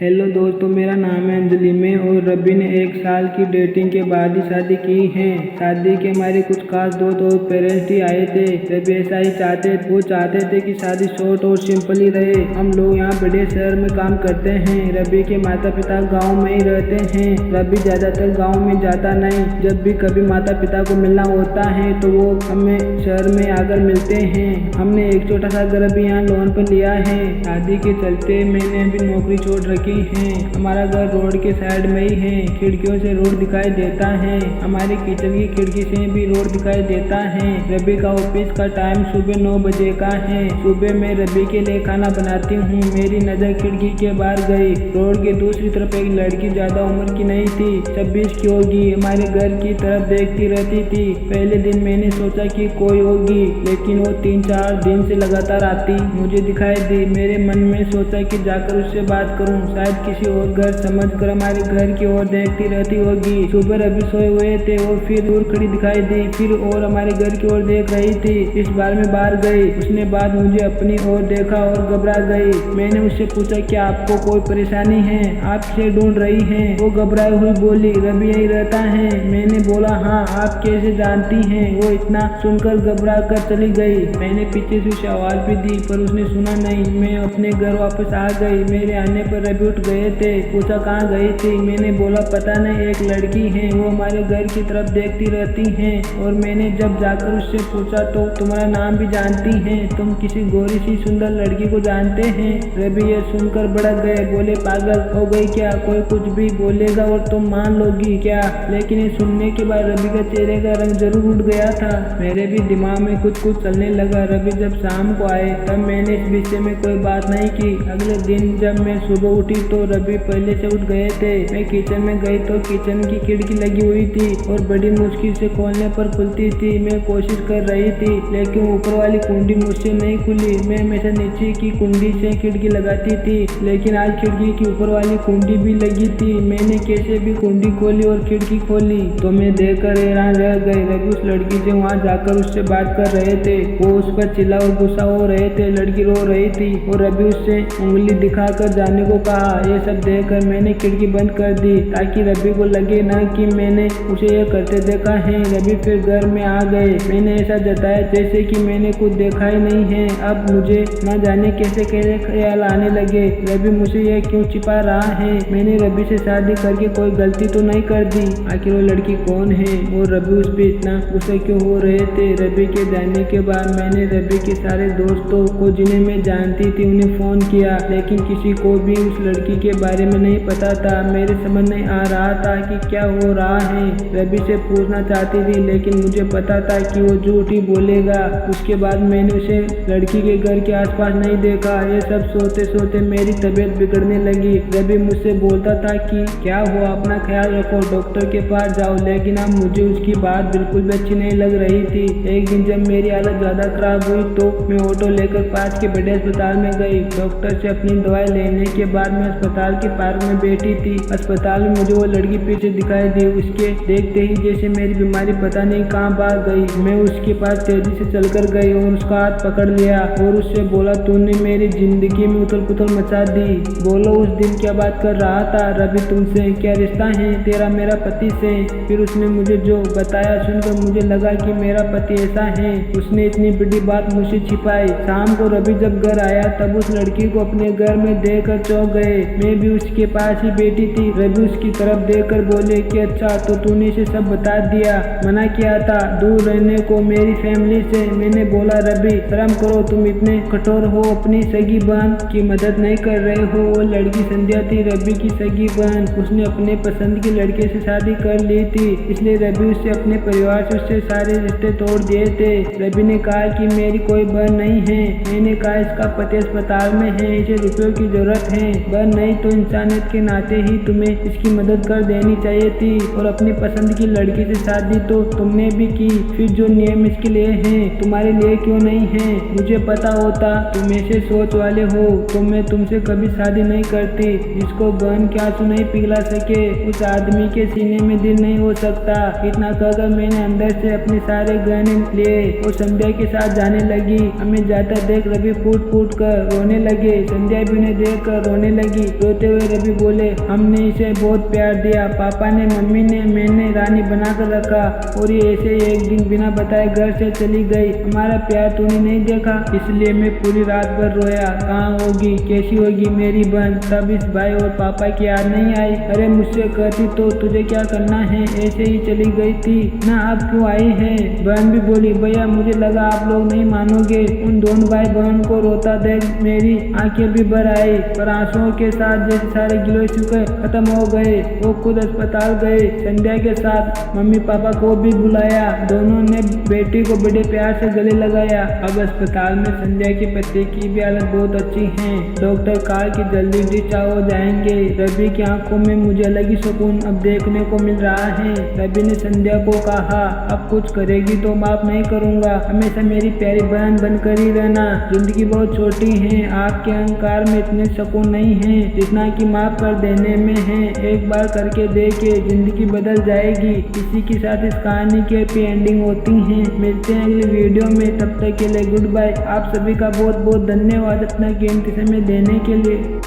Hello दोस्तों, मेरा नाम है अंजलि। मैं और रवि ने 1 साल की डेटिंग के बाद ही शादी की है। शादी के हमारे कुछ खास दोस्त और पेरेंट्स भी आए थे। रवि ऐसा ही चाहते थे कि शादी शॉर्ट और सिंपल ही रहे। हम लोग यहाँ बड़े शहर में काम करते हैं। रवि के माता पिता गाँव में ही रहते हैं। रवि ज्यादातर गाँव में जाता नहीं। जब भी कभी माता पिता को मिलना होता है तो वो हमें शहर में आकर मिलते हैं। हमने एक छोटा सा घर भी यहाँ लोन पर लिया है। शादी के चलते मैंने अभी नौकरी छोड़ रखी है। हमारा घर रोड के साइड में ही है। खिड़कियों से रोड दिखाई देता है। हमारे किचन की खिड़की से भी रोड दिखाई देता है। रवि का ऑफिस का टाइम सुबह 9 बजे का है। सुबह मैं रवि के लिए खाना बनाती हूँ। मेरी नजर खिड़की के बाहर गई। रोड के दूसरी तरफ एक लड़की ज्यादा उम्र की नहीं थी, 26 की होगी। हमारे घर की तरफ देखती रहती थी। पहले दिन मैंने सोचा कि कोई होगी, लेकिन वो 3-4 दिन से लगातार आती मुझे दिखाई दी। मेरे मन में सोचा कि जाकर उससे बात करूं, शायद किसी और घर समझकर हमारे घर की ओर देखती रहती होगी। सुबह रवि सोए हुए थे और फिर दूर खड़ी दिखाई दी, फिर और हमारे घर की ओर देख रही थी। इस बार मैं बाहर गई। उसने बाद मुझे अपनी ओर देखा और घबरा गई। मैंने उससे पूछा, क्या आपको कोई परेशानी है? आप किसे ढूंढ रही हैं? वो घबराई हुई बोली, रवि यही रहता है। मैंने बोला, हाँ, आप कैसे जानती हैं? वो इतना सुनकर घबरा कर चली गई। मैंने पीछे से उसे आवाज भी दी पर उसने सुना नहीं। मैं अपने घर वापस आ गई। मेरे आने पर रवि उठ गए थे। पूछा, कहाँ गई थी? मैंने बोला, पता नहीं, एक लड़की है, वो हमारे घर की तरफ देखती रहती है। और मैंने जब जाकर उससे पूछा तो तुम्हारा नाम भी जानती है, तुम किसी गोरी सी सुंदर लड़की को जानते हैं? रवि ये सुनकर भड़क गए, बोले, पागल हो गई क्या? कोई कुछ भी बोलेगा और तुम मान लोगी क्या? लेकिन ये सुनने के बाद रवि का चेहरे का रंग जरूर उठ गया था। मेरे भी दिमाग में कुछ चलने लगा। रवि जब शाम को आए तब मैंने इस विषय में कोई बात नहीं की। अगले दिन जब मैं सुबह उठी तो रवि पहले से उठ गए थे। मैं किचन में गई तो किचन की खिड़की लगी हुई थी और बड़ी मुश्किल से खोलने पर खुलती थी। मैं कोशिश कर रही थी लेकिन ऊपर वाली कुंडी मुझसे नहीं खुली। मैं हमेशा नीचे की कुंडी से खिड़की लगाती थी, लेकिन आज खिड़की की ऊपर वाली कुंडी भी लगी थी। मैंने कैसे भी कुंडी खोली और खिड़की खोली तो मैं देखकर हैरान रह गई। रवि उस लड़की से वहाँ जाकर उससे बात कर रहे थे। वो उस पर चिल्ला और गुस्सा हो रहे थे। लड़की रो रही थी और रवि उससे उंगली दिखाकर जाने को कहा। ये सब देखकर मैंने खिड़की बंद कर दी ताकि रवि को लगे ना कि मैंने उसे यह करते देखा है। रवि फिर घर में आ गए। मैंने ऐसा जताया जैसे कि मैंने कुछ देखा ही नहीं है। अब मुझे न जाने कैसे कैसे ख्याल आने लगे, रवि मुझे यह क्यों छिपा रहा है? मैंने रवि से शादी करके कोई गलती तो नहीं कर दी? आखिर वो लड़की कौन है और रवि उस पर इतना गुस्सा क्यों हो रहे थे? रवि के जाने के बाद मैंने रवि के सारे दोस्तों को जिन्हें मैं जानती थी उन्हें फोन किया, लेकिन किसी को भी उस लड़की के बारे में नहीं पता था। मेरे समझ नहीं आ रहा था कि क्या हो रहा है। रवि से पूछना चाहती थी लेकिन मुझे पता था कि वो झूठ ही बोलेगा। उसके बाद मैंने उसे लड़की के घर के आसपास नहीं देखा। ये सब सोते सोते मेरी तबीयत बिगड़ने लगी। रवि मुझसे बोलता था कि क्या हुआ, अपना ख्याल रखो, डॉक्टर के पास जाओ, लेकिन अब मुझे उसकी बात बिल्कुल भी अच्छी नहीं लग रही थी। एक दिन जब मेरी हालत ज्यादा खराब हुई तो मैं ऑटो लेकर पास के बड़े अस्पताल में गई। डॉक्टर से अपनी दवाई लेने के बाद मैं अस्पताल के पार्क में बैठी थी। अस्पताल में मुझे वो लड़की पीछे दिखाई दी। उसके देखते ही जैसे मेरी बीमारी पता नहीं कहाँ भाग गई। मैं उसके पास तेजी से चलकर गई और उसका हाथ पकड़ लिया और उससे बोला, तूने मेरी जिंदगी में उथल पुथल मचा दी। बोलो, उस दिन क्या बात कर रहा था? रवि तुमसे क्या रिश्ता है तेरा मेरा पति से? फिर उसने मुझे जो बताया सुनकर मुझे लगा कि मेरा पति ऐसा है। उसने इतनी बड़ी बात मुझसे छिपाई। शाम को रवि जब घर आया तब उस लड़की को अपने घर में देखकर चौंक गए। मैं भी उसके पास ही बैठी थी। रवि उसकी तरफ देखकर बोले कि अच्छा, तो तूने इसे सब बता दिया? मना किया था दूर रहने को मेरी फैमिली से। मैंने बोला, रवि शर्म करो, तुम इतने कठोर हो, अपनी सगी बहन की मदद नहीं कर रहे हो। वो लड़की संध्या थी, रवि की सगी बहन। उसने अपने पसंद के लड़के से शादी कर ली थी, इसलिए रवि उससे अपने परिवार से उससे सारे रिश्ते तोड़ दिए थे। रवि ने कहा कि मेरी कोई बहन नहीं है। मैंने कहा, इसका पति अस्पताल में है, इसे रुपयों की जरूरत है। बहन नहीं तो इंसानियत के नाते ही तुम्हें इसकी मदद कर देनी चाहिए थी। और अपनी पसंद की लड़की से शादी तो तुमने भी की, फिर जो नियम इसके लिए हैं तुम्हारे लिए क्यों नहीं है? मुझे पता होता तुम ऐसे सोच वाले हो तो मैं तुमसे कभी शादी नहीं करती। जिसको बहन के आंसू नहीं पिघला सके उस आदमी के सीने में दिल नहीं हो सकता। इतना कहकर मैंने अंदर से अपने सारे गहने लिए और संध्या के साथ जाने लगी। हमें जाता देख रवि फूट फूट कर रोने लगे। संध्या भी उन्हें देख कर रोने लगी। लगी। रोते हुए रवि बोले, हमने इसे बहुत प्यार दिया, पापा ने, मम्मी ने, मैंने रानी बनाकर रखा और ये ऐसे एक दिन बिना बताए घर से चली गई। हमारा प्यार तूने नहीं देखा, इसलिए मैं पूरी रात भर रोया। कहाँ होगी, कैसी होगी मेरी बहन। तब इस भाई और पापा की याद नहीं आई। अरे मुझसे कहती तो तुझे क्या करना है, ऐसे ही चली गई थी ना, अब क्यों आई है। बहन भी बोली, भैया मुझे लगा आप लोग नहीं मानोगे। उन दोनों भाई बहन को रोता देख मेरी आंखें भी भर आई, पर आंसुओं के साथ जैसे सारे गिलोय शिकवे खत्म हो गए। वो खुद अस्पताल गए, संध्या के साथ मम्मी पापा को भी बुलाया। दोनों ने बेटी को बड़े प्यार से गले लगाया। अब अस्पताल में संध्या के पति की भी हालत बहुत अच्छी है। डॉक्टर कहा कि जल्दी डिस्चार्ज हो जाएंगे। रवि की आंखों में मुझे अलग ही सुकून अब देखने को मिल रहा है। रवि ने संध्या को कहा, अब कुछ करेगी तो माफ नहीं करूंगा, हमेशा मेरी प्यारी बहन बनकर ही रहना। जिंदगी बहुत छोटी है, आपके अहंकार में इतने सुकून नहीं है जितना कि माफ कर देने में है। एक बार करके देखिए, जिंदगी बदल जाएगी। इसी के साथ इस कहानी की हैप्पी एंडिंग होती है। मिलते हैं अगली वीडियो में, तब तक के लिए गुड बाय। आप सभी का बहुत बहुत धन्यवाद अपना कीमती समय देने के लिए।